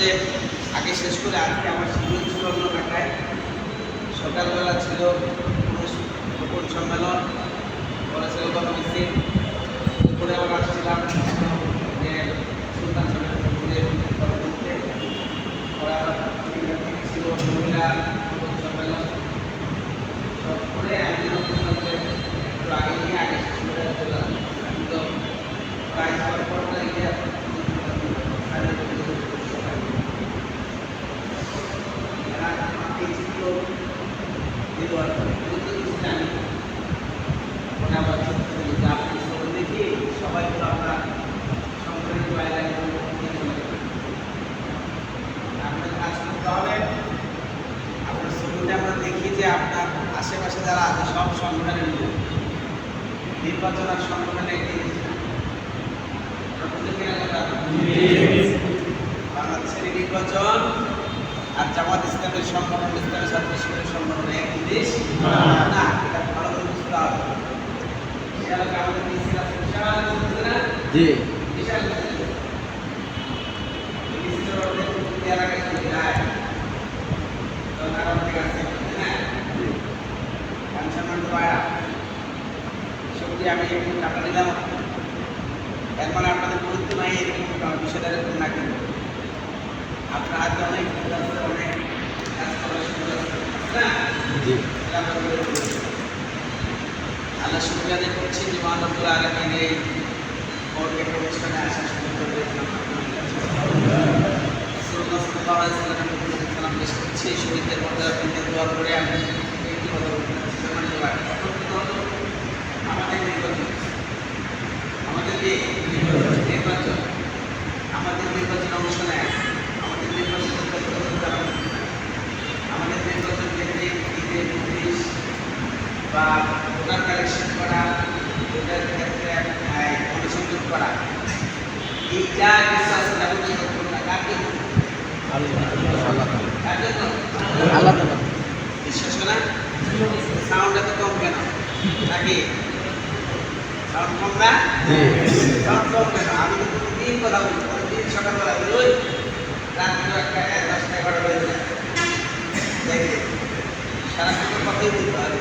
আসলে আগে শেষ করে আজকে আমার শিবির ছিল অন্য ঢাকায়। সকালবেলা ছিল গোপন সম্মেলন, পরে ছিল গণমিছিল, দুপুরে আবার আসছিলাম যে সুলতান সাহেবের পরবর্তীতে, পরে আবার ছিল মহিলা গোপন সম্মেলন। সব করে আমি একটু আগে নিয়ে আগে শেষ করে চললাম। কিন্তু প্রায় সবার পর গিয়ে সবাই তো আমরা সংগঠিত আপনার কাজ করতে হবে। আপনার ছবিতে আমরা দেখি যে আপনার আশেপাশে যারা আছে সব সংগঠনের লোক, নির্বাচন আর সংগঠনে একটি বাংলাদেশের নির্বাচন আর জামাত ইসলামের সংগঠন, ইসলামের ছাত্র শিবিরের সংগঠন এক জিনিস না। এটা ভালো করে বুঝতে হবে। আমাদের মিছিল আছে, বিশাল মিছিল না? জি, বিশাল মিছিল। মিছিলের অর্ধেক এলাকায় চলে যায়, তার অর্ধেক আছে না? কাঞ্চনমান্ড পায়া সত্যি আমি একটু টাকা দিলাম, এর মানে আপনাদের গুরুত্ব নাই এরকম বিষয়টা এরকম না। কিন্তু আপনার হাতে অনেক অনেক কাজ করার সুযোগ আছে না? আল্লাহ শুকরিয়া আদায় করছি যে মহান রব্বুল আলামিন এই বড় একটা অনুষ্ঠানে আসার সুযোগ করে দিয়েছেন। রাসূলুল্লাহ সাল্লাল্লাহু আলাইহি ওয়াসাল্লাম পেশ করছি শহীদদের মর্যাদা পেতে দোয়া করে আমি একটি কথা বলতে চাচ্ছি। সম্মানিত ভাই, আমাদের নির্বাচন, আমাদের নির্বাচন, আমাদের নির্বাচন অংশ নেয়, আমাদের নির্বাচন আমাদের নির্বাচন কেন্দ্রে ঈদের নোটিশ বা ভোটার কালেকশন করা, ভোটার ক্ষেত্রে অনুসন্ধান করা, এই যা কিছু আছে যাবতীয় ঘটনা কার জন্য? আল্লাহ তাআলা। বিশ্বাস না? সাউন্ড এত কম কেন? নাকি সাউন্ড কম না? সাউন্ড কম কেন? আমি তো প্রতিদিন কথা বলি, প্রতিদিন সকালবেলা বেরোই, রাত্রে 10টা-11টা বেজে যায়। দেখে সারাক্ষণ কথাই বলতে হবে,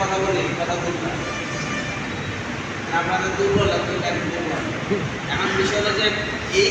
কথা বলি, কথা বলতে হবে। আপনাদের দুর্বল, এখন বিষয় হলো যে এই